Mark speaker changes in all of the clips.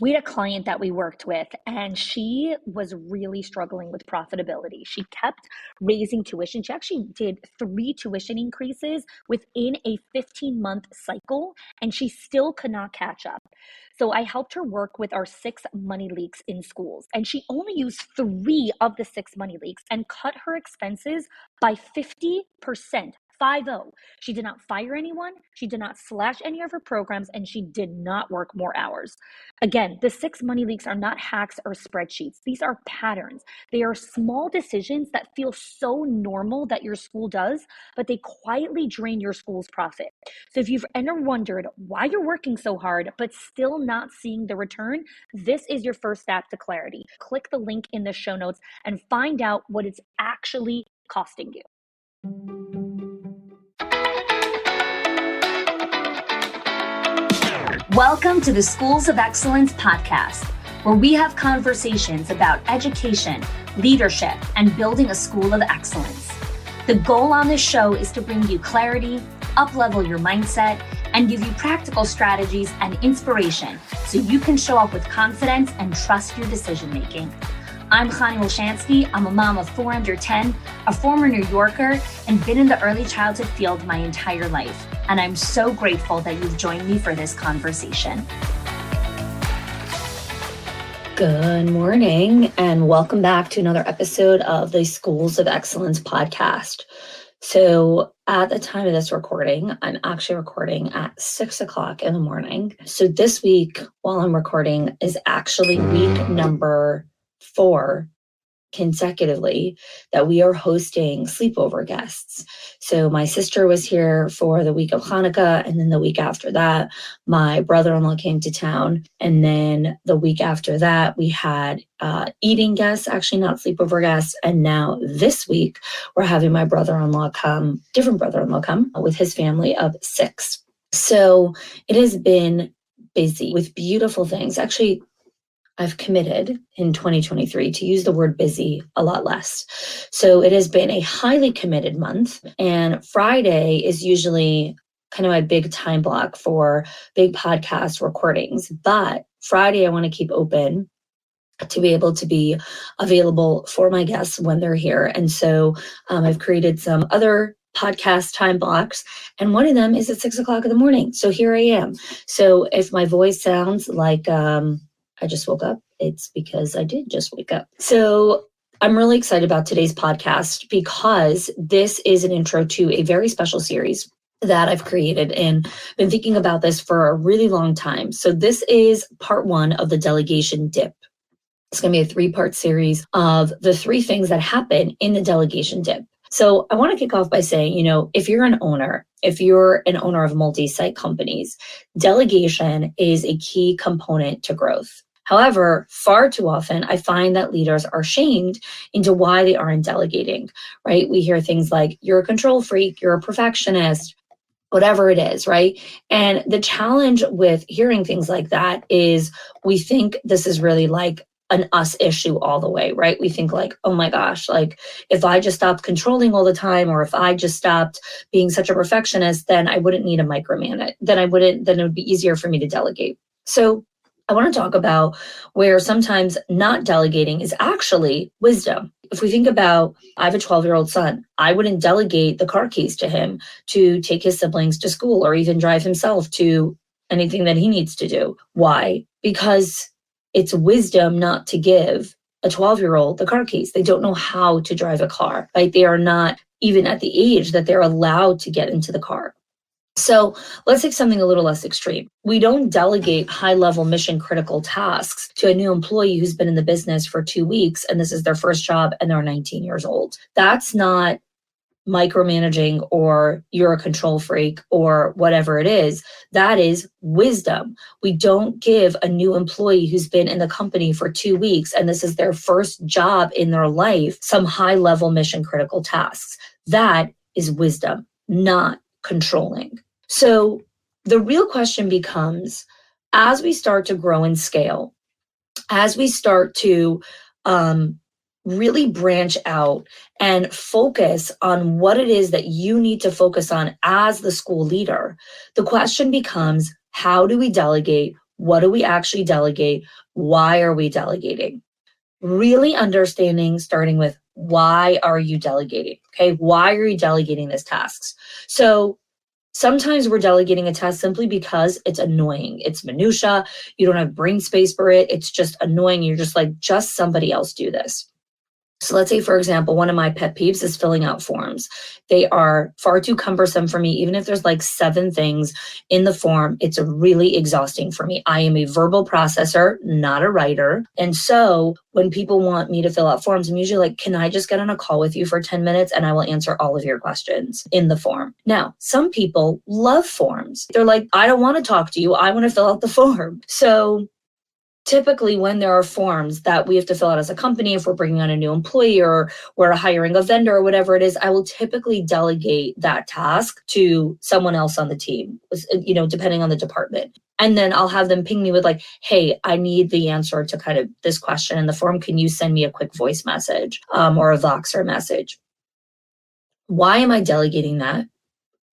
Speaker 1: We had a client that we worked with, and she was really struggling with profitability. She kept raising tuition. She actually did 3 tuition increases within a 15-month cycle, and she still could not catch up. So I helped her work with our 6 money leaks in schools, and she only used 3 of the 6 money leaks and cut her expenses by 50%. 50. She did not fire anyone, she did not slash any of her programs, and she did not work more hours. Again, the 6 money leaks are not hacks or spreadsheets. These are patterns. They are small decisions that feel so normal that your school does, but they quietly drain your school's profit. So if you've ever wondered why you're working so hard, but still not seeing the return, this is your first step to clarity. Click the link in the show notes and find out what it's actually costing you.
Speaker 2: Welcome to the Schools of Excellence podcast, where we have conversations about education, leadership, and building a school of excellence. The goal on this show is to bring you clarity, up-level your mindset, and give you practical strategies and inspiration so you can show up with confidence and trust your decision-making. I'm Chani Wolshansky. I'm a mom of 4 under 10, a former New Yorker, and been in the early childhood field my entire life. And I'm so grateful that you've joined me for this conversation. Good morning, and welcome back to another episode of the Schools of Excellence podcast. So at the time of this recording, I'm actually recording at 6 o'clock in the morning. So this week, while I'm recording, is actually week number 4 consecutively that we are hosting sleepover guests. So my sister was here for the week of Hanukkah, and then the week after that, my brother-in-law came to town. And then the week after that, we had eating guests, actually not sleepover guests. And now this week, we're having my brother-in-law come, different brother-in-law come with his family of 6. So it has been busy with beautiful things. Actually, I've committed in 2023 to use the word busy a lot less. So it has been a highly committed month, and Friday is usually kind of my big time block for big podcast recordings. But Friday, I want to keep open to be able to be available for my guests when they're here. And so I've created some other podcast time blocks, and one of them is at 6 o'clock in the morning. So here I am. So if my voice sounds like I just woke up, it's because I did just wake up. So I'm really excited about today's podcast because this is an intro to a very special series that I've created and been thinking about this for a really long time. So this is part 1 of the Delegation Dip. It's going to be a 3-part series of the 3 things that happen in the Delegation Dip. So I want to kick off by saying, if you're an owner of multi-site companies, delegation is a key component to growth. However, far too often, I find that leaders are shamed into why they aren't delegating, right? We hear things like, you're a control freak, you're a perfectionist, whatever it is, right? And the challenge with hearing things like that is we think this is really like an us issue all the way, right? We think like, oh my gosh, like if I just stopped controlling all the time, or if I just stopped being such a perfectionist, then I wouldn't need a micromanage. Then it would be easier for me to delegate. So I want to talk about where sometimes not delegating is actually wisdom. If we think about, I have a 12-year-old son, I wouldn't delegate the car keys to him to take his siblings to school or even drive himself to anything that he needs to do. Why? Because it's wisdom not to give a 12-year-old the car keys. They don't know how to drive a car, right? They are not even at the age that they're allowed to get into the car. So let's take something a little less extreme. We don't delegate high-level mission-critical tasks to a new employee who's been in the business for 2 weeks and this is their first job and they're 19 years old. That's not micromanaging or you're a control freak or whatever it is. That is wisdom. We don't give a new employee who's been in the company for 2 weeks and this is their first job in their life some high-level mission-critical tasks. That is wisdom, not controlling. So the real question becomes, as we start to grow and scale, as we start to really branch out and focus on what it is that you need to focus on as the school leader, the question becomes, how do we delegate What do we actually delegate? Why are we delegating? Really understanding, starting with why are you delegating? Okay, why are you delegating these tasks? So sometimes we're delegating a task simply because it's annoying. It's minutia. You don't have brain space for it. It's just annoying. You're just like, just somebody else do this. So let's say, for example, one of my pet peeves is filling out forms. They are far too cumbersome for me. Even if there's like 7 things in the form, it's really exhausting for me. I am a verbal processor, not a writer. And so when people want me to fill out forms, I'm usually like, can I just get on a call with you for 10 minutes and I will answer all of your questions in the form? Now, some people love forms. They're like, I don't want to talk to you. I want to fill out the form. So typically when there are forms that we have to fill out as a company, if we're bringing on a new employee or we're hiring a vendor or whatever it is, I will typically delegate that task to someone else on the team, depending on the department. And then I'll have them ping me with like, hey, I need the answer to kind of this question in the form. Can you send me a quick voice message or a Voxer message? Why am I delegating that?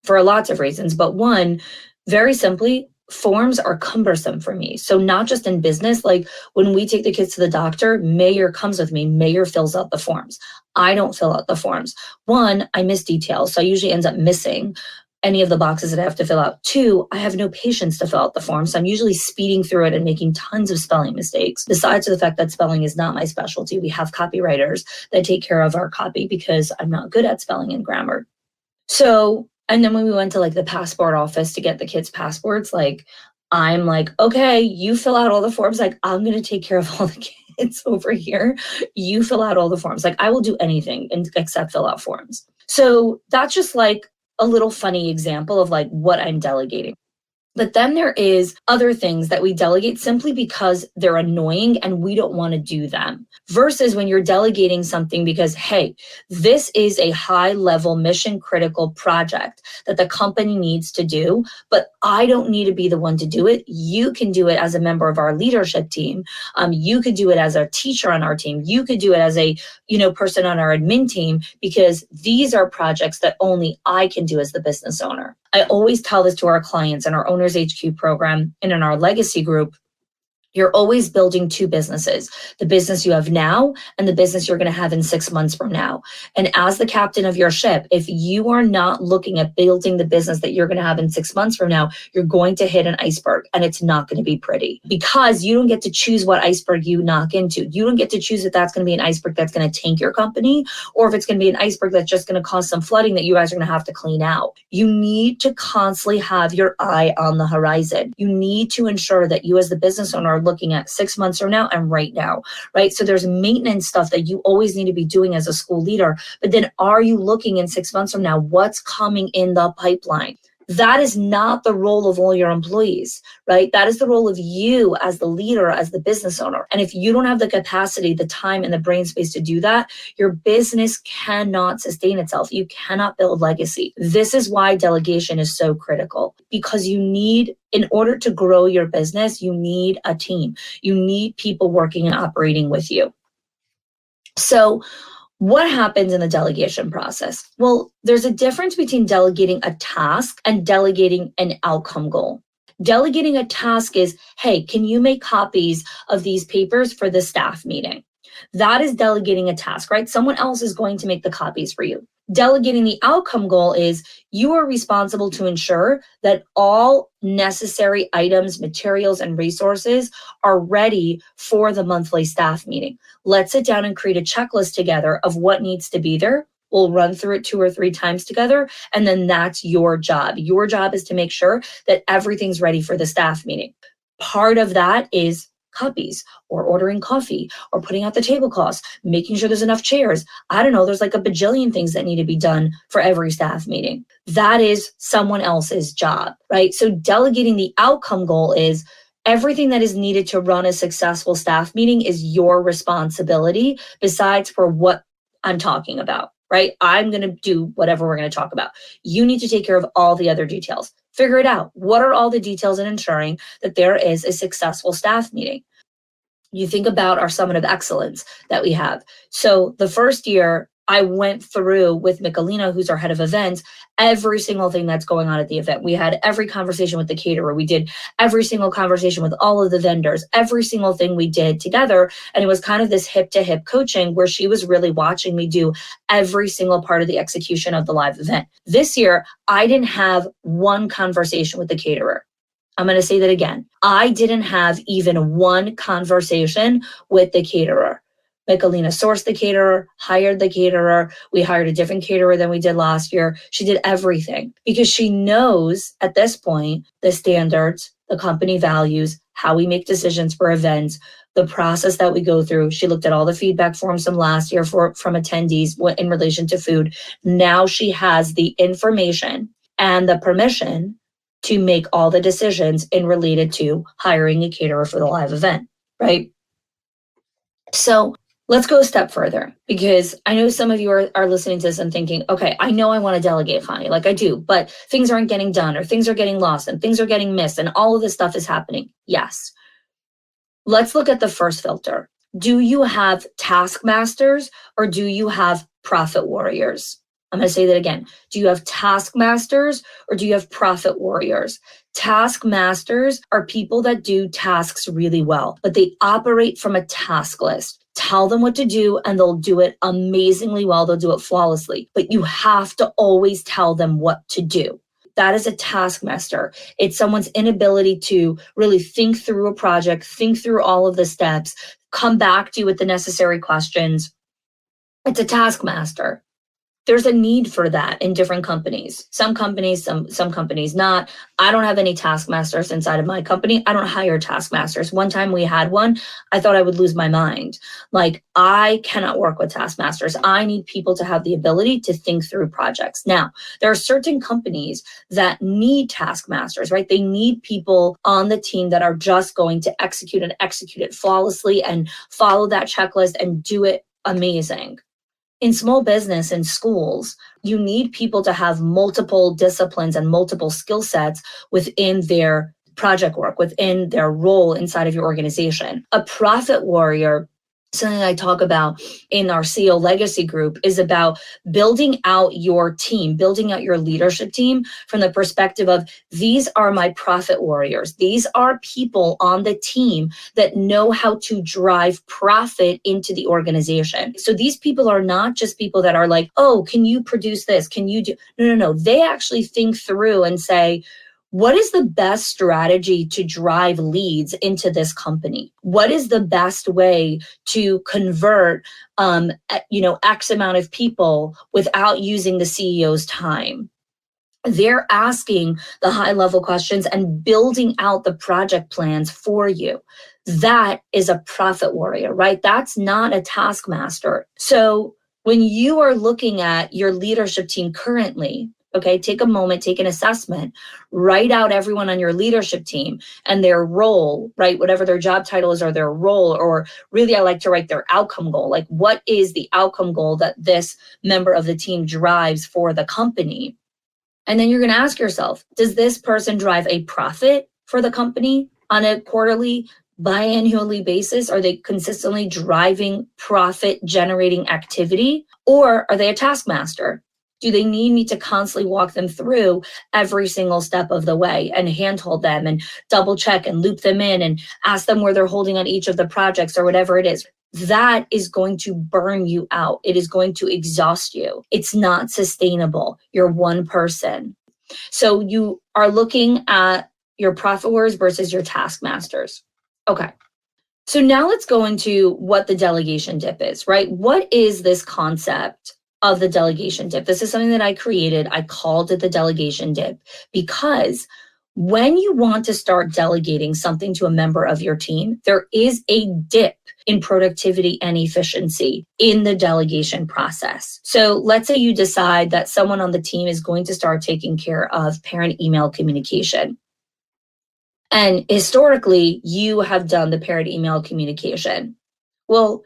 Speaker 2: For lots of reasons, but one, very simply, forms are cumbersome for me. So not just in business, like when we take the kids to the doctor, Mayor comes with me, Mayor fills out the forms. I don't fill out the forms. One, I miss details. So I usually end up missing any of the boxes that I have to fill out. Two, I have no patience to fill out the form. So I'm usually speeding through it and making tons of spelling mistakes. Besides the fact that spelling is not my specialty, we have copywriters that take care of our copy because I'm not good at spelling and grammar. So, and then when we went to like the passport office to get the kids' passports, like I'm like, okay, you fill out all the forms. Like I'm going to take care of all the kids over here. You fill out all the forms. Like I will do anything except fill out forms. So that's just like a little funny example of like what I'm delegating. But then there is other things that we delegate simply because they're annoying and we don't want to do them. Versus when you're delegating something because, hey, this is a high level mission critical project that the company needs to do, but I don't need to be the one to do it. You can do it as a member of our leadership team. You could do it as a teacher on our team. You could do it as a, person on our admin team, because these are projects that only I can do as the business owner. I always tell this to our clients in our Owners HQ program and in our legacy group. You're always building 2 businesses, the business you have now and the business you're going to have in 6 months from now. And as the captain of your ship, if you are not looking at building the business that you're going to have in 6 months from now, you're going to hit an iceberg and it's not going to be pretty, because you don't get to choose what iceberg you knock into. You don't get to choose if that's going to be an iceberg that's going to tank your company or if it's going to be an iceberg that's just going to cause some flooding that you guys are going to have to clean out. You need to constantly have your eye on the horizon. You need to ensure that you as the business owner are looking at 6 months from now and right now, right? So there's maintenance stuff that you always need to be doing as a school leader, but then are you looking in 6 months from now, what's coming in the pipeline? That is not the role of all your employees, right? That is the role of you as the leader, as the business owner. And if you don't have the capacity, the time, and the brain space to do that, your business cannot sustain itself. You cannot build legacy. This is why delegation is so critical, because in order to grow your business, you need a team. You need people working and operating with you. So what happens in the delegation process? Well, there's a difference between delegating a task and delegating an outcome goal. Delegating a task is, hey, can you make copies of these papers for the staff meeting? That is delegating a task, right? Someone else is going to make the copies for you. Delegating the outcome goal is you are responsible to ensure that all necessary items, materials, and resources are ready for the monthly staff meeting. Let's sit down and create a checklist together of what needs to be there. We'll run through it 2 or 3 times together, and then that's your job. Your job is to make sure that everything's ready for the staff meeting. Part of that is copies or ordering coffee or putting out the tablecloths, making sure there's enough chairs. I don't know, there's like a bajillion things that need to be done for every staff meeting. That is someone else's job, right? So delegating the outcome goal is everything that is needed to run a successful staff meeting is your responsibility, besides for what I'm talking about, right? I'm going to do whatever we're going to talk about. You need to take care of all the other details. Figure it out. What are all the details in ensuring that there is a successful staff meeting? You think about our Summit of Excellence that we have. So the first year, I went through with Michalina, who's our head of events, every single thing that's going on at the event. We had every conversation with the caterer. We did every single conversation with all of the vendors, every single thing we did together. And it was kind of this hip to hip coaching where she was really watching me do every single part of the execution of the live event. This year, I didn't have one conversation with the caterer. I'm going to say that again. I didn't have even one conversation with the caterer. Michalina sourced the caterer, hired the caterer. We hired a different caterer than we did last year. She did everything because she knows at this point the standards, the company values, how we make decisions for events, the process that we go through. She looked at all the feedback forms from last year from attendees in relation to food. Now she has the information and the permission to make all the decisions in related to hiring a caterer for the live event, right? So let's go a step further because I know some of you are listening to this and thinking, okay, I know I want to delegate, Connie, like I do, but things aren't getting done or things are getting lost and things are getting missed and all of this stuff is happening. Yes. Let's look at the first filter. Do you have taskmasters or do you have profit warriors? I'm going to say that again. Do you have taskmasters or do you have profit warriors? Taskmasters are people that do tasks really well, but they operate from a task list. Tell them what to do and they'll do it amazingly well. They'll do it flawlessly, but you have to always tell them what to do. That is a taskmaster. It's someone's inability to really think through a project, think through all of the steps, come back to you with the necessary questions. It's a taskmaster. There's a need for that in different companies. Some companies, some companies not. I don't have any taskmasters inside of my company. I don't hire taskmasters. One time we had one, I thought I would lose my mind. Like, I cannot work with taskmasters. I need people to have the ability to think through projects. Now, there are certain companies that need taskmasters, right? They need people on the team that are just going to execute it flawlessly and follow that checklist and do it amazing. In small business and schools, you need people to have multiple disciplines and multiple skill sets within their project work, within their role inside of your organization. A profit warrior, something I talk about in our CEO legacy group, is about building out your team, building out your leadership team from the perspective of these are my profit warriors. These are people on the team that know how to drive profit into the organization. So these people are not just people that are like, oh, can you produce this? Can you do? No. They actually think through and say, what is the best strategy to drive leads into this company? What is the best way to convert, X amount of people without using the CEO's time? They're asking the high level questions and building out the project plans for you. That is a profit warrior, right? That's not a taskmaster. So when you are looking at your leadership team currently, okay, take a moment, take an assessment, write out everyone on your leadership team and their role, right? Whatever their job title is or their role, or really I like to write their outcome goal. Like, what is the outcome goal that this member of the team drives for the company? And then you're going to ask yourself, does this person drive a profit for the company on a quarterly, biannually basis? Are they consistently driving profit generating activity? Or are they a taskmaster? Do they need me to constantly walk them through every single step of the way and handhold them and double check and loop them in and ask them where they're holding on each of the projects or whatever it is? That is going to burn you out. It is going to exhaust you. It's not sustainable. You're one person. So you are looking at your profit warriors versus your taskmasters. Okay. So now let's go into what the delegation dip is, right? What is this concept of the delegation dip? This is something that I created. I called it the delegation dip because when you want to start delegating something to a member of your team, there is a dip in productivity and efficiency in the delegation process. So let's say you decide that someone on the team is going to start taking care of parent email communication. And historically, you have done the parent email communication. Well,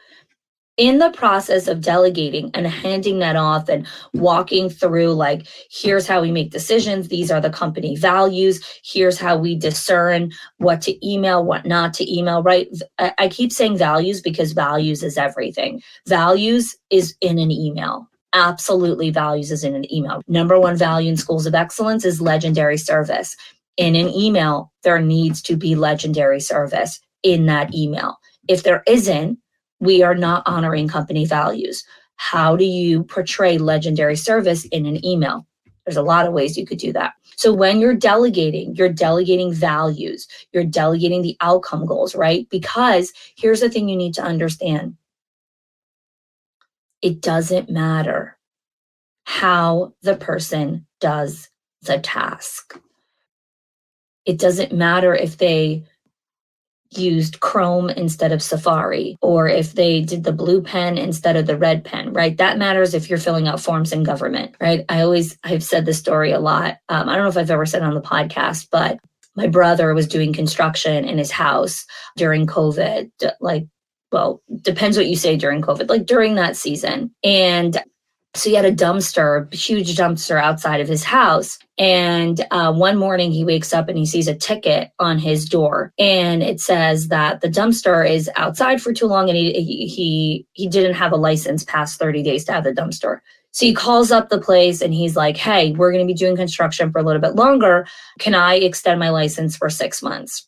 Speaker 2: In the process of delegating and handing that off and walking through, like, here's how we make decisions. These are the company values. Here's how we discern what to email, what not to email, right? I keep saying values because values is everything. Values is in an email. Absolutely, values is in an email. Number one value in schools of excellence is legendary service. In an email, there needs to be legendary service in that email. If there isn't, we are not honoring company values. How do you portray legendary service in an email? There's a lot of ways you could do that. So when you're delegating values, you're delegating the outcome goals, right? Because here's the thing you need to understand. It doesn't matter how the person does the task. It doesn't matter if they used Chrome instead of Safari, or if they did the blue pen instead of the red pen, right? That matters if you're filling out forms in government, right? I've said this story a lot. I don't know if I've ever said it on the podcast, but my brother was doing construction in his house during COVID, well, depends what you say during COVID, like during that season. And so he had a huge dumpster outside of his house. And one morning he wakes up and he sees a ticket on his door. And it says that the dumpster is outside for too long and he didn't have a license past 30 days to have the dumpster. So he calls up the place and he's like, hey, we're going to be doing construction for a little bit longer. Can I extend my license for 6 months?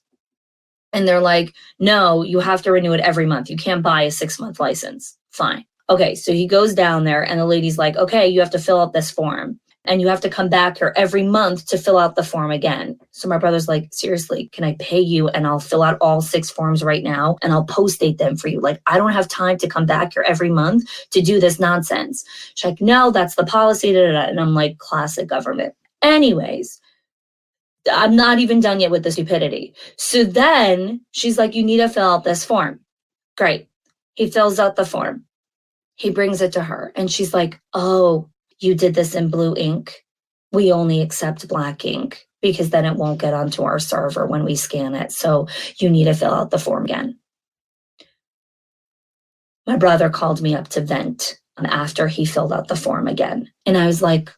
Speaker 2: And they're like, no, you have to renew it every month. You can't buy a 6-month license. Fine. Okay, so he goes down there and the lady's like, okay, you have to fill out this form and you have to come back here every month to fill out the form again. So my brother's like, seriously, can I pay you and I'll fill out all 6 forms right now and I'll post date them for you? Like, I don't have time to come back here every month to do this nonsense. She's like, no, that's the policy. And I'm like, classic government. Anyways, I'm not even done yet with the stupidity. So then she's like, you need to fill out this form. Great. He fills out the form. He brings it to her and she's like, oh, you did this in blue ink. We only accept black ink because then it won't get onto our server when we scan it. So you need to fill out the form again. My brother called me up to vent after he filled out the form again. And I was like,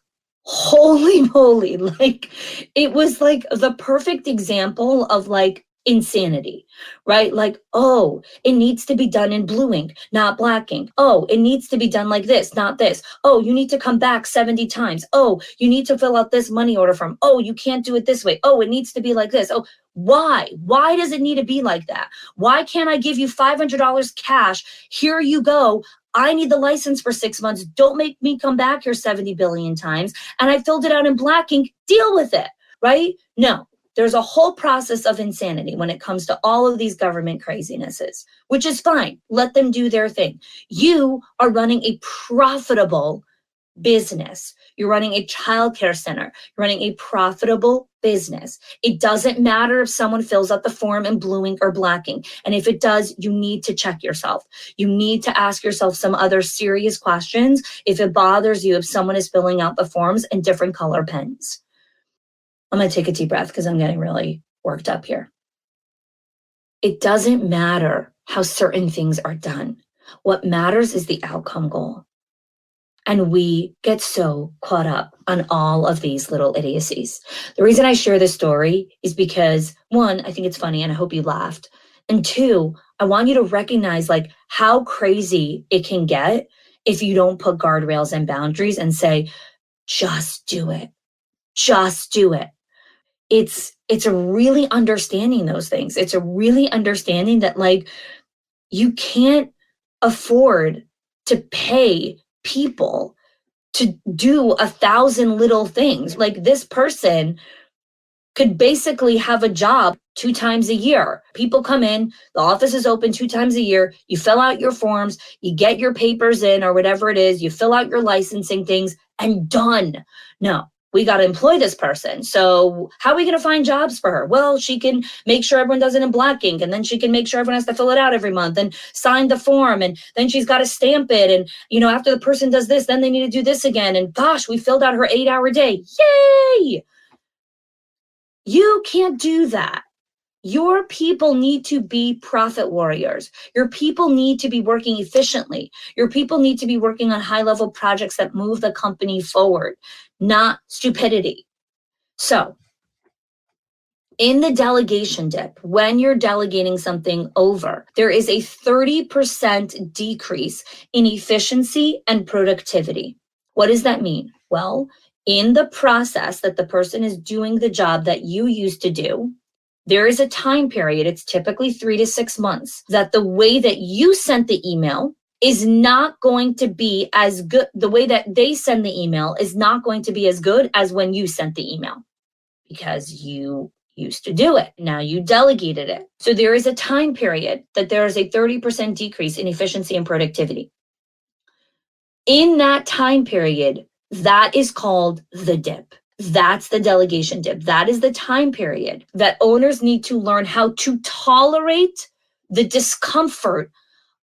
Speaker 2: holy moly. Like, it was like the perfect example of like insanity, right? Like, oh, it needs to be done in blue ink, not black ink. Oh, it needs to be done like this, not this. Oh, you need to come back 70 times. Oh, you need to fill out this money order form. Oh, you can't do it this way. Oh, it needs to be like this. Oh, why? Why does it need to be like that? Why can't I give you $500 cash? Here you go. I need the license for 6 months. Don't make me come back here 70 billion times. And I filled it out in black ink. Deal with it, right? No. There's a whole process of insanity when it comes to all of these government crazinesses, which is fine. Let them do their thing. You are running a profitable business. You're running a childcare center. You're running a profitable business. It doesn't matter if someone fills out the form in blue ink or black ink. And if it does, you need to check yourself. You need to ask yourself some other serious questions if it bothers you if someone is filling out the forms in different color pens. I'm going to take a deep breath because I'm getting really worked up here. It doesn't matter how certain things are done. What matters is the outcome goal. And we get so caught up on all of these little idiocies. The reason I share this story is because, one, I think it's funny and I hope you laughed. And two, I want you to recognize like how crazy it can get if you don't put guardrails and boundaries and say, just do it. Just do it. It's a really understanding those things. It's a really understanding that like you can't afford to pay people to do 1,000 little things. Like this person could basically have a job 2 times a year. People come in, the office is open 2 times a year. You fill out your forms, you get your papers in or whatever it is, you fill out your licensing things and done. No. We got to employ this person. So how are we going to find jobs for her? Well, she can make sure everyone does it in black ink. And then she can make sure everyone has to fill it out every month and sign the form. And then she's got to stamp it. And, after the person does this, then they need to do this again. And gosh, we filled out her 8-hour day. Yay! You can't do that. Your people need to be profit warriors. Your people need to be working efficiently. Your people need to be working on high-level projects that move the company forward, not stupidity. So, in the delegation dip, when you're delegating something over, there is a 30% decrease in efficiency and productivity. What does that mean? Well, in the process that the person is doing the job that you used to do, there is a time period, it's typically 3 to 6 months, that the way that you sent the email is not going to be as good. The way that they send the email is not going to be as good as when you sent the email, because you used to do it. Now you delegated it. So there is a time period that there is a 30% decrease in efficiency and productivity. In that time period, that is called the dip. That's the delegation dip. That is the time period that owners need to learn how to tolerate the discomfort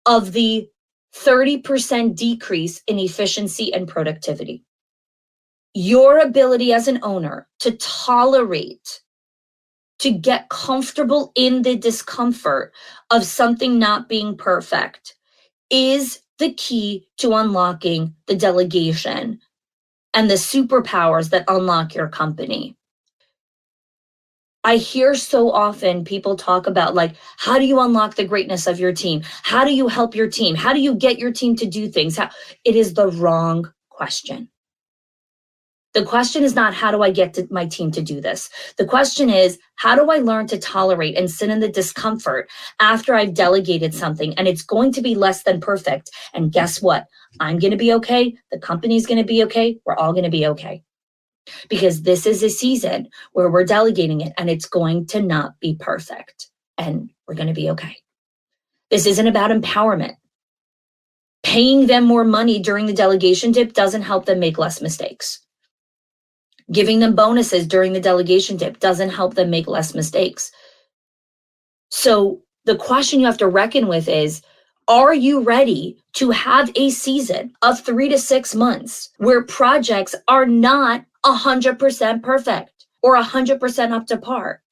Speaker 2: of the 30% decrease in efficiency and productivity. Your ability as an owner to tolerate, to get comfortable in the discomfort of something not being perfect, is the key to unlocking the delegation and the superpowers that unlock your company. I hear so often people talk about, like, how do you unlock the greatness of your team? How do you help your team? How do you get your team to do things? It is the wrong question. The question is not, how do I get my team to do this? The question is, how do I learn to tolerate and sit in the discomfort after I've delegated something and it's going to be less than perfect? And guess what? I'm going to be okay. The company's going to be okay. We're all going to be okay. Because this is a season where we're delegating it and it's going to not be perfect. And we're going to be okay. This isn't about empowerment. Paying them more money during the delegation dip doesn't help them make less mistakes. Giving them bonuses during the delegation dip doesn't help them make less mistakes. So the question you have to reckon with is, are you ready to have a season of 3 to 6 months where projects are not 100% perfect or 100% up to par?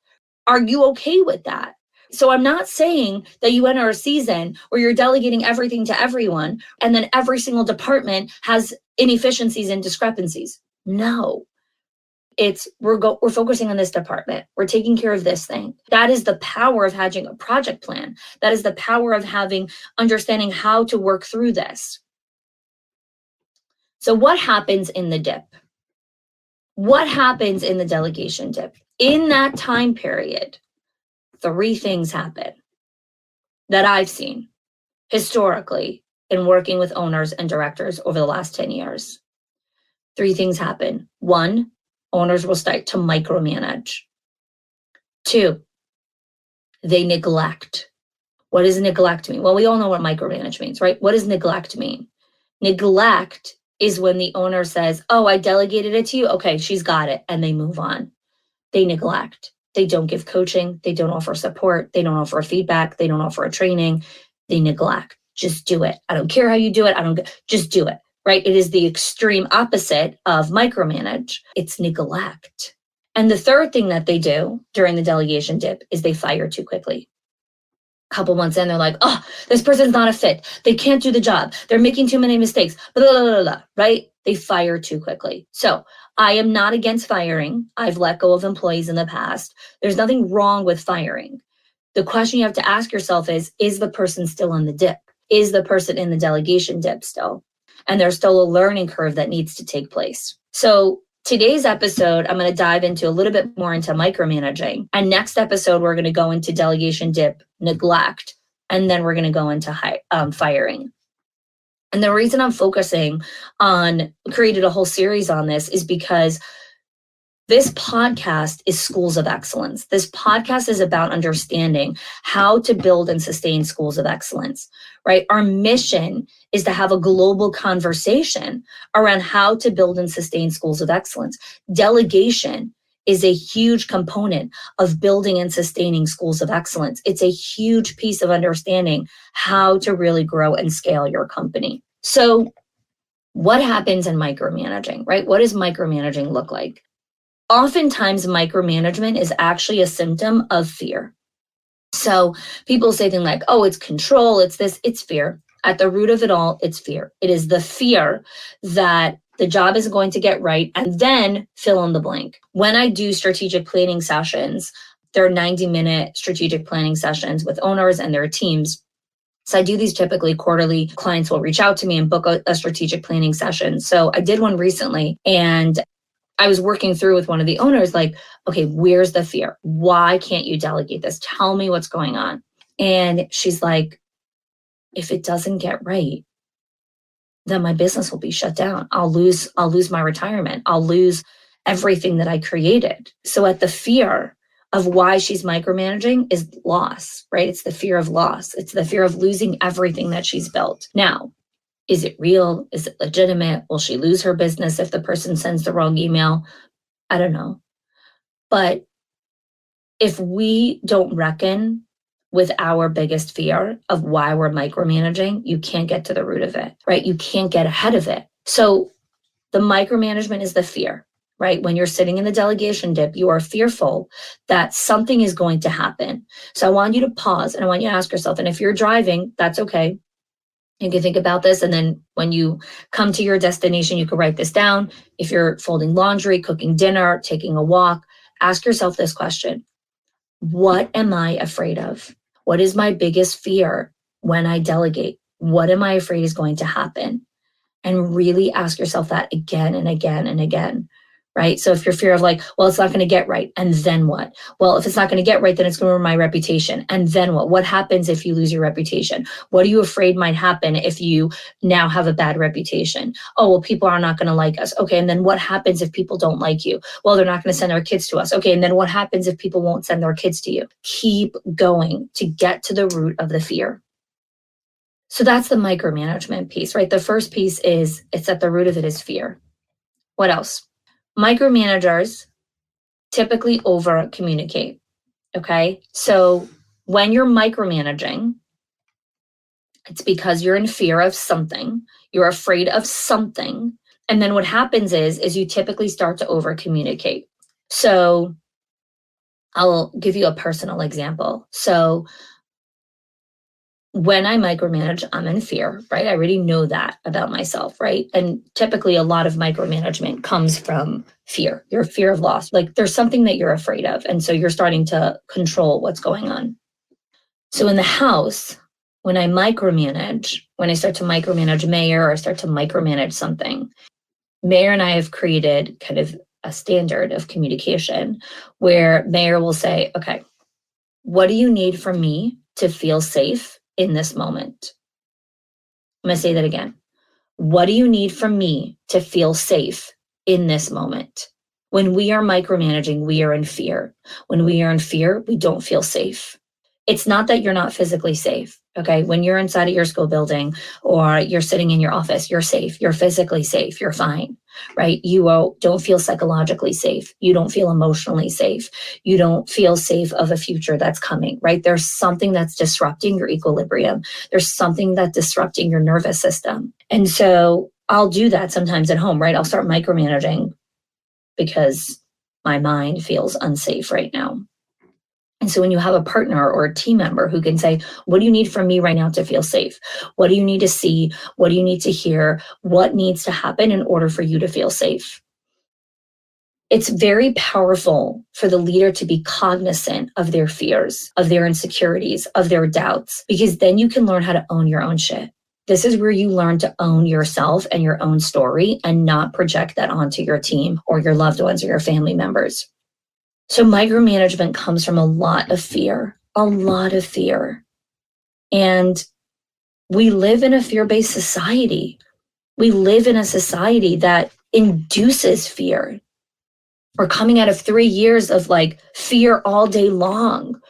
Speaker 2: Are you okay with that? So I'm not saying that you enter a season where you're delegating everything to everyone and then every single department has inefficiencies and discrepancies. No. It's we're focusing on this department. We're taking care of this thing. That is the power of having a project plan. That is the power of understanding how to work through this. So what happens in the dip? What happens in the delegation dip? In that time period, 3 things happen that I've seen historically in working with owners and directors over the last 10 years. 3 things happen. 1, owners will start to micromanage. 2, they neglect. What does neglect mean? Well, we all know what micromanage means, right? What does neglect mean? Neglect is when the owner says, oh, I delegated it to you. Okay, she's got it. And they move on. They neglect. They don't give coaching. They don't offer support. They don't offer feedback. They don't offer a training. They neglect. Just do it. I don't care how you do it. Just do it, right? It is the extreme opposite of micromanage. It's neglect. And the 3rd thing that they do during the delegation dip is they fire too quickly. A couple months in, they're like, oh, this person's not a fit. They can't do the job. They're making too many mistakes, blah, blah, blah, blah, right? They fire too quickly. So I am not against firing. I've let go of employees in the past. There's nothing wrong with firing. The question you have to ask yourself is the person still in the dip? Is the person in the delegation dip still? And there's still a learning curve that needs to take place. So today's episode, I'm going to dive into a little bit more into micromanaging. And next episode, we're going to go into delegation dip, neglect, and then we're going to go into firing. And the reason I'm focusing on, created a whole series on this is because this podcast is Schools of Excellence. This podcast is about understanding how to build and sustain schools of excellence, right? Our mission is to have a global conversation around how to build and sustain schools of excellence. Delegation is a huge component of building and sustaining schools of excellence. It's a huge piece of understanding how to really grow and scale your company. So what happens in micromanaging, right? What does micromanaging look like? Oftentimes, micromanagement is actually a symptom of fear. So people say things like, oh, it's control, it's this, it's fear. At the root of it all, it's fear. It is the fear that the job isn't going to get right, and then fill in the blank. When I do strategic planning sessions, they're 90-minute strategic planning sessions with owners and their teams. So I do these typically quarterly. Clients will reach out to me and book a strategic planning session. So I did one recently, and I was working through with one of the owners, like, okay, where's the fear? Why can't you delegate this? Tell me what's going on. And she's like, if it doesn't get right, then my business will be shut down. I'll lose my retirement. I'll lose everything that I created. So at the fear of why she's micromanaging is loss, right? It's the fear of loss. It's the fear of losing everything that she's built. Now, is it real? Is it legitimate? Will she lose her business if the person sends the wrong email? I don't know. But if we don't reckon with our biggest fear of why we're micromanaging, you can't get to the root of it, right? You can't get ahead of it. So the micromanagement is the fear, right? When you're sitting in the delegation dip, you are fearful that something is going to happen. So I want you to pause and I want you to ask yourself, and if you're driving, that's okay. You can think about this, and then when you come to your destination, you can write this down. If you're folding laundry, cooking dinner, taking a walk, ask yourself this question. What am I afraid of? What is my biggest fear when I delegate? What am I afraid is going to happen? And really ask yourself that again and again and again, right? So if your fear of like, well, it's not going to get right, and then what? Well, if it's not going to get right, then it's going to ruin my reputation. And then what? What happens if you lose your reputation? What are you afraid might happen if you now have a bad reputation? Oh, well, people are not going to like us. Okay, and then what happens if people don't like you? Well, they're not going to send their kids to us. Okay, and then what happens if people won't send their kids to you? Keep going to get to the root of the fear. So that's the micromanagement piece, right? The first piece is it's at the root of it is fear. What else? Micromanagers typically over communicate. Okay. So when you're micromanaging, it's because you're in fear of something, you're afraid of something. And then what happens is you typically start to over communicate. So I'll give you a personal example. So when I micromanage, I'm in fear, right? I already know that about myself, right? And typically a lot of micromanagement comes from fear, your fear of loss. Like there's something that you're afraid of. And so you're starting to control what's going on. So in the house, when I micromanage, when I start to micromanage Mayor or I start to micromanage something, Mayor and I have created kind of a standard of communication where Mayor will say, okay, what do you need from me to feel safe in this moment? I'm going to say that again. What do you need from me to feel safe in this moment? When we are micromanaging, we are in fear. When we are in fear, we don't feel safe. It's not that you're not physically safe, okay? When you're inside of your school building or you're sitting in your office, you're safe. You're physically safe. You're fine, right? You don't feel psychologically safe. You don't feel emotionally safe. You don't feel safe of a future that's coming, right? There's something that's disrupting your equilibrium. There's something that's disrupting your nervous system. And so I'll do that sometimes at home, right? I'll start micromanaging because my mind feels unsafe right now. And so when you have a partner or a team member who can say, what do you need from me right now to feel safe? What do you need to see? What do you need to hear? What needs to happen in order for you to feel safe? It's very powerful for the leader to be cognizant of their fears, of their insecurities, of their doubts, because then you can learn how to own your own shit. This is where you learn to own yourself and your own story and not project that onto your team or your loved ones or your family members. So micromanagement comes from a lot of fear, a lot of fear. And we live in a fear-based society. We live in a society that induces fear. We're coming out of 3 years of like fear all day long.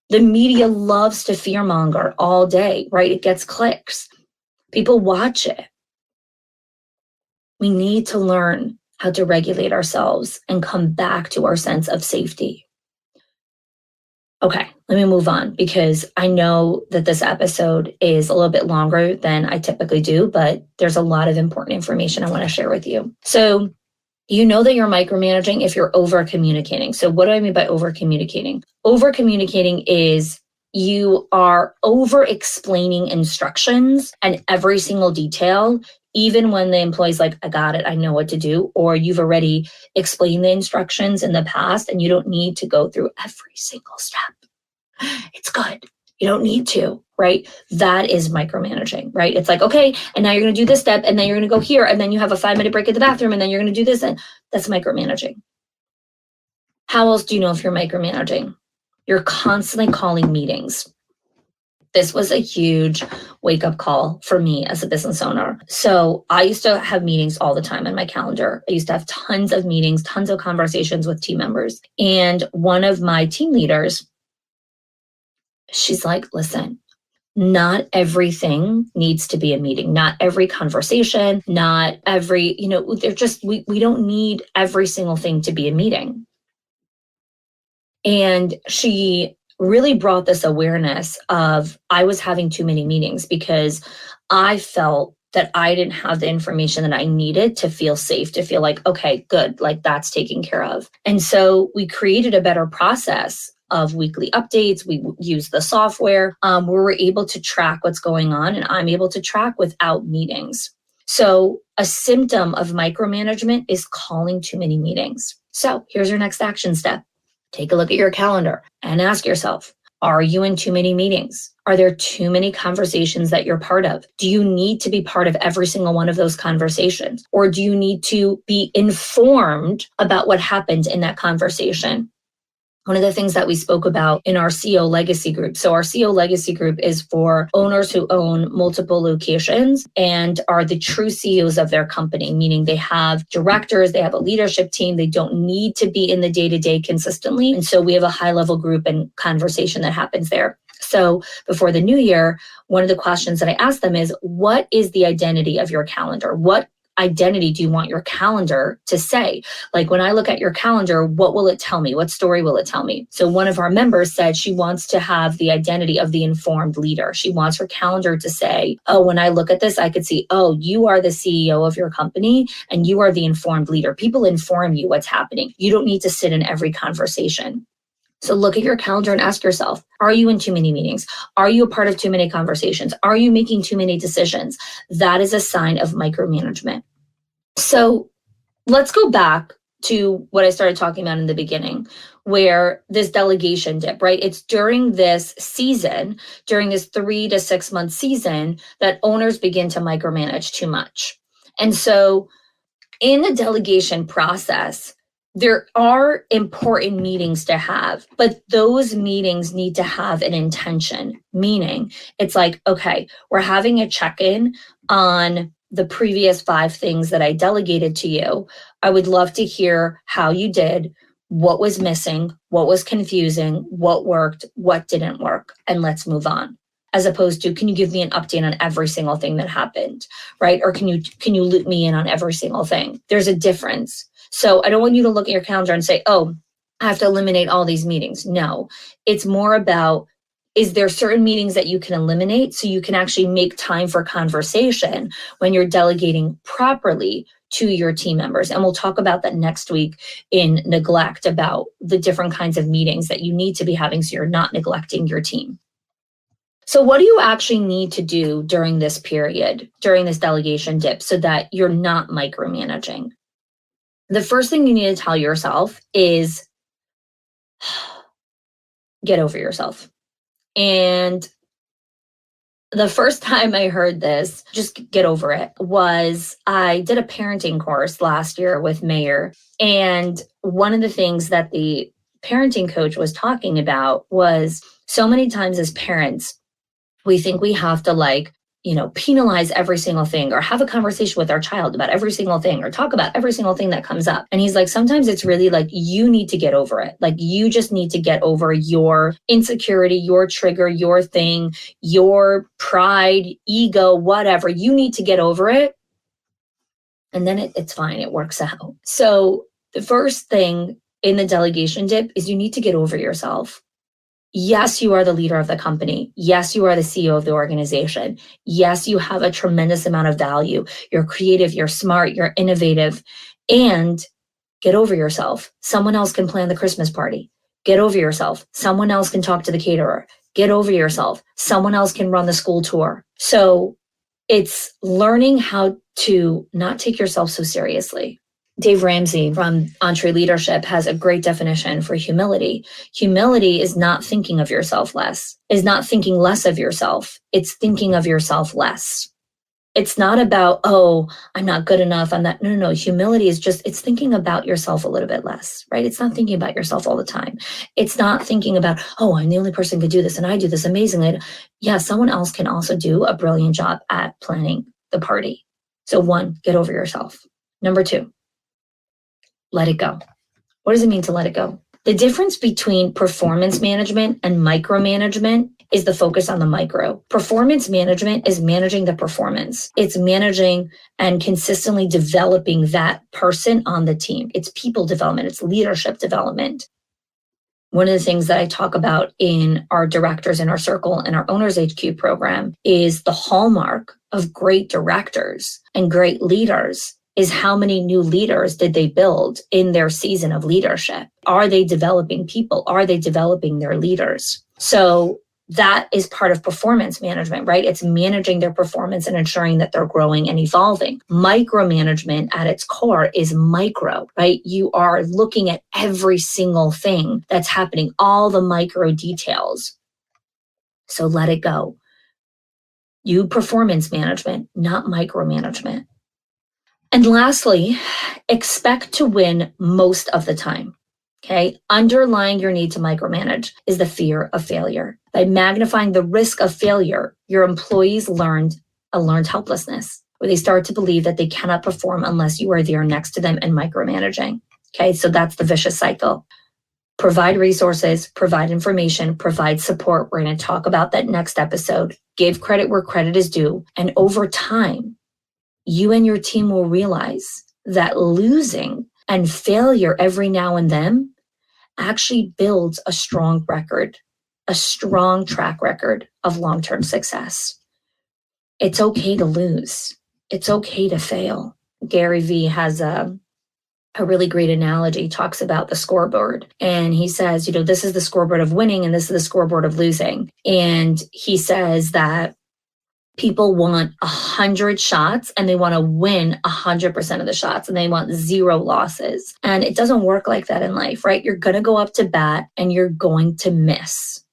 Speaker 2: The media loves to fearmonger all day, right? It gets clicks. People watch it. We need to learn how to regulate ourselves and come back to our sense of safety. Okay, let me move on because I know that this episode is a little bit longer than I typically do, but there's a lot of important information I want to share with you. So you know that you're micromanaging if you're over communicating. So what do I mean by over communicating? Over communicating is you are over explaining instructions and every single detail, even when the employee's like, I got it, I know what to do, or you've already explained the instructions in the past and you don't need to go through every single step. It's good. You don't need to, right? That is micromanaging, right? It's like, okay, and now you're going to do this step, and then you're going to go here, and then you have a 5-minute break at the bathroom, and then you're going to do this, and that's micromanaging. How else do you know if you're micromanaging? You're constantly calling meetings. This was a huge wake-up call for me as a business owner. So I used to have meetings all the time in my calendar. I used to have tons of meetings, tons of conversations with team members. And one of my team leaders, she's like, listen, not everything needs to be a meeting. Not every conversation, not every, they're just, we don't need every single thing to be a meeting. And she really brought this awareness of I was having too many meetings because I felt that I didn't have the information that I needed to feel safe, to feel like, okay, good, like that's taken care of. And so we created a better process of weekly updates. We use the software where we're able to track what's going on, and I'm able to track without meetings. So a symptom of micromanagement is calling too many meetings. So here's your next action step. Take a look at your calendar and ask yourself, are you in too many meetings? Are there too many conversations that you're part of? Do you need to be part of every single one of those conversations? Or do you need to be informed about what happened in that conversation? One of the things that we spoke about in our CEO Legacy group. So our CEO Legacy group is for owners who own multiple locations and are the true CEOs of their company, meaning they have directors, they have a leadership team, they don't need to be in the day-to-day consistently. And so we have a high-level group and conversation that happens there. So before the new year, one of the questions that I asked them is, what is the identity of your calendar? What identity do you want your calendar to say? Like when I look at your calendar, what will it tell me? What story will it tell me? So one of our members said she wants to have the identity of the informed leader. She wants her calendar to say, oh, when I look at this, I could see, oh, you are the CEO of your company and you are the informed leader. People inform you what's happening. You don't need to sit in every conversation. So look at your calendar and ask yourself, are you in too many meetings? Are you a part of too many conversations? Are you making too many decisions? That is a sign of micromanagement. So let's go back to what I started talking about in the beginning, where this delegation dip, right? It's during this season, during this 3 to 6 month season, that owners begin to micromanage too much. And so in the delegation process, there are important meetings to have, but those meetings need to have an intention, meaning it's like, okay, we're having a check-in on the previous 5 things that I delegated to you. I would love to hear how you did, what was missing, what was confusing, what worked, what didn't work, and let's move on. As opposed to, can you give me an update on every single thing that happened, right? Or can you loop me in on every single thing? There's a difference. So I don't want you to look at your calendar and say, oh, I have to eliminate all these meetings. No, it's more about, is there certain meetings that you can eliminate so you can actually make time for conversation when you're delegating properly to your team members? And we'll talk about that next week in neglect, about the different kinds of meetings that you need to be having so you're not neglecting your team. So what do you actually need to do during this period, during this delegation dip, so that you're not micromanaging? The first thing you need to tell yourself is get over yourself. And the first time I heard this, just get over it, was I did a parenting course last year with Mayor. And one of the things that the parenting coach was talking about was, so many times as parents, we think we have to penalize every single thing or have a conversation with our child about every single thing or talk about every single thing that comes up. And he's like, sometimes it's really like, you need to get over it. Like, you just need to get over your insecurity, your trigger, your thing, your pride, ego, whatever. You need to get over it. And then it's fine. It works out. So the first thing in the delegation dip is you need to get over yourself. Yes, you are the leader of the company. Yes, you are the CEO of the organization. Yes, you have a tremendous amount of value. You're creative, you're smart, you're innovative, and get over yourself. Someone else can plan the Christmas party. Get over yourself. Someone else can talk to the caterer. Get over yourself. Someone else can run the school tour. So it's learning how to not take yourself so seriously. Dave Ramsey from EntreLeadership has a great definition for humility. Humility is not thinking of yourself less, is not thinking less of yourself. It's thinking of yourself less. It's not about, oh, I'm not good enough. I'm not. No. Humility is just, it's thinking about yourself a little bit less, right? It's not thinking about yourself all the time. It's not thinking about, oh, I'm the only person who could do this and I do this amazingly. Yeah, someone else can also do a brilliant job at planning the party. So 1, get over yourself. Number 2, let it go. What does it mean to let it go? The difference between performance management and micromanagement is the focus on the micro. Performance management is managing the performance. It's managing and consistently developing that person on the team. It's people development. It's leadership development. One of the things that I talk about in our Directors in Our Circle and our Owners HQ program is the hallmark of great directors and great leaders is how many new leaders did they build in their season of leadership? Are they developing people? Are they developing their leaders? So that is part of performance management, right? It's managing their performance and ensuring that they're growing and evolving. Micromanagement at its core is micro, right? You are looking at every single thing that's happening, all the micro details. So let it go. You performance management, not micromanagement. And lastly, expect to win most of the time. Okay. Underlying your need to micromanage is the fear of failure. By magnifying the risk of failure, your employees learned helplessness, where they start to believe that they cannot perform unless you are there next to them and micromanaging. Okay. So that's the vicious cycle. Provide resources, provide information, provide support. We're going to talk about that next episode. Give credit where credit is due. And over time, you and your team will realize that losing and failure every now and then actually builds a strong record, a strong track record of long-term success. It's okay to lose. It's okay to fail. Gary Vee has a really great analogy, talks about the scoreboard. And he says, this is the scoreboard of winning and this is the scoreboard of losing. And he says that people want 100 shots and they want to win 100% of the shots and they want 0 losses. And it doesn't work like that in life, right? You're going to go up to bat and you're going to miss.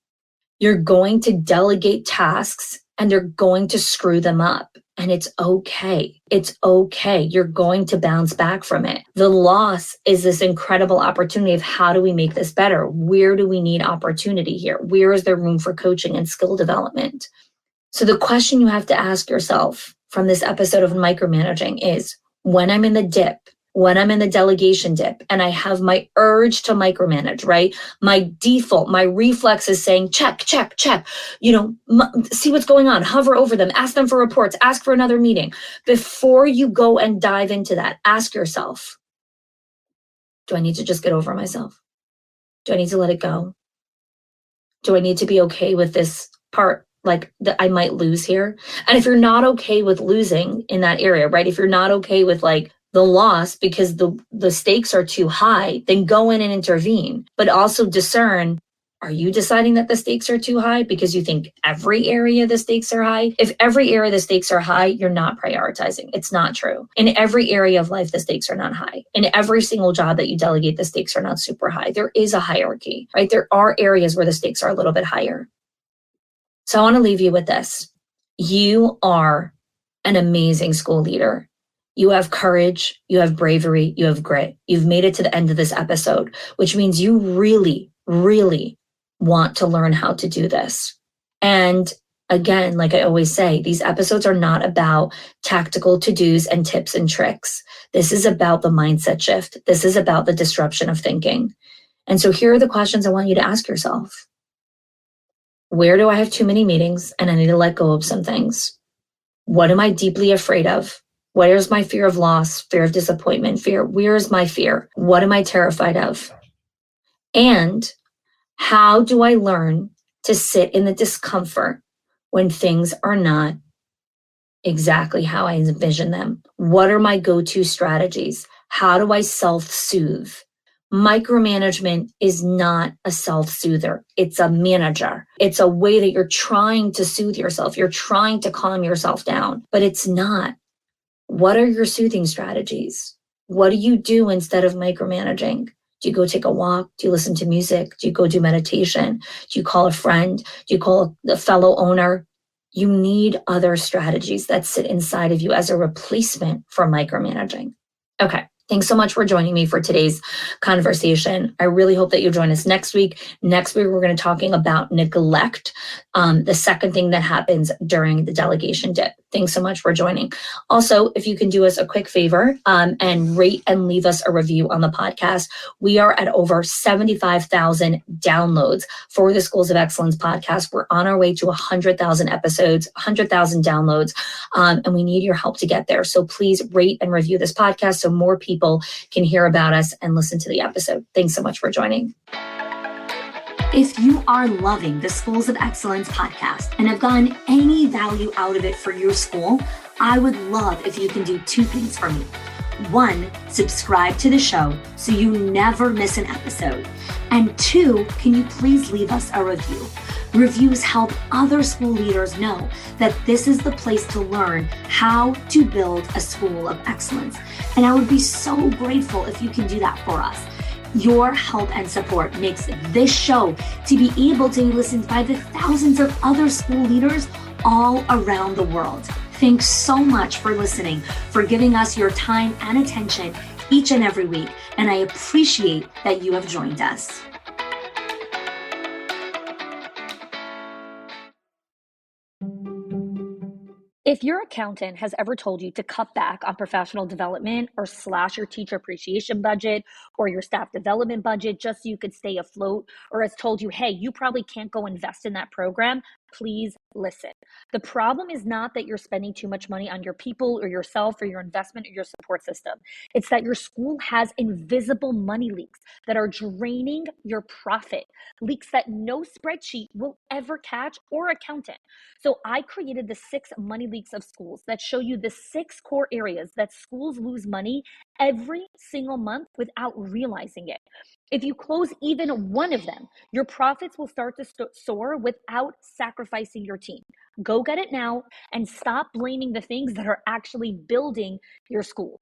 Speaker 2: You're going to delegate tasks and they're going to screw them up. And it's okay. It's okay. You're going to bounce back from it. The loss is this incredible opportunity of how do we make this better? Where do we need opportunity here? Where is there room for coaching and skill development? So the question you have to ask yourself from this episode of Micromanaging is, when I'm in the dip, when I'm in the delegation dip, and I have my urge to micromanage, right? My default, my reflex is saying, check. See what's going on, hover over them, ask them for reports, ask for another meeting. Before you go and dive into that, ask yourself, do I need to just get over myself? Do I need to let it go? Do I need to be okay with this part? Like that I might lose here. And if you're not okay with losing in that area, right? If you're not okay with like the loss because the stakes are too high, then go in and intervene. But also discern, are you deciding that the stakes are too high because you think every area the stakes are high? If every area the stakes are high, you're not prioritizing. It's not true. In every area of life, the stakes are not high. In every single job that you delegate, the stakes are not super high. There is a hierarchy, right? There are areas where the stakes are a little bit higher. So I want to leave you with this. You are an amazing school leader. You have courage, you have bravery, you have grit. You've made it to the end of this episode, which means you really, really want to learn how to do this. And again, like I always say, these episodes are not about tactical to-dos and tips and tricks. This is about the mindset shift. This is about the disruption of thinking. And so here are the questions I want you to ask yourself. Where do I have too many meetings and I need to let go of some things? What am I deeply afraid of? Where's my fear of loss, fear of disappointment, where is my fear? What am I terrified of? And how do I learn to sit in the discomfort when things are not exactly how I envision them? What are my go-to strategies? How do I self-soothe Micromanagement is not a self-soother. It's a manager. It's a way that you're trying to soothe yourself. You're trying to calm yourself down, but it's not. What are your soothing strategies? What do you do instead of micromanaging? Do you go take a walk? Do you listen to music? Do you go do meditation? Do you call a friend? Do you call a fellow owner? You need other strategies that sit inside of you as a replacement for micromanaging. Okay. Thanks so much for joining me for today's conversation. I really hope that you'll join us next week. Next week, we're going to be talking about neglect, the second thing that happens during the delegation dip. Thanks so much for joining. Also, if you can do us a quick favor and rate and leave us a review on the podcast. We are at over 75,000 downloads for the Schools of Excellence podcast. We're on our way to 100,000 episodes, 100,000 downloads, and we need your help to get there. So please rate and review this podcast so more people can hear about us and listen to the episode. Thanks so much for joining. If you are loving the Schools of Excellence podcast and have gotten any value out of it for your school, I would love if you can do two things for me. One, subscribe to the show so you never miss an episode. And two, can you please leave us a review? Reviews help other school leaders know that this is the place to learn how to build a school of excellence. And I would be so grateful if you can do that for us. Your help and support makes this show to be able to be listened by the thousands of other school leaders all around the world. Thanks so much for listening, for giving us your time and attention each and every week. And I appreciate that you have joined us.
Speaker 1: If your accountant has ever told you to cut back on professional development or slash your teacher appreciation budget or your staff development budget just so you could stay afloat, or has told you, hey, you probably can't go invest in that program, please listen. The problem is not that you're spending too much money on your people or yourself or your investment or your support system. It's that your school has invisible money leaks that are draining your profit, leaks that no spreadsheet will ever catch or accountant. So I created the 6 money leaks of schools that show you the 6 core areas that schools lose money every single month without realizing it. If you close even one of them, your profits will start to soar without sacrificing your team. Go get it now and stop blaming the things that are actually building your school.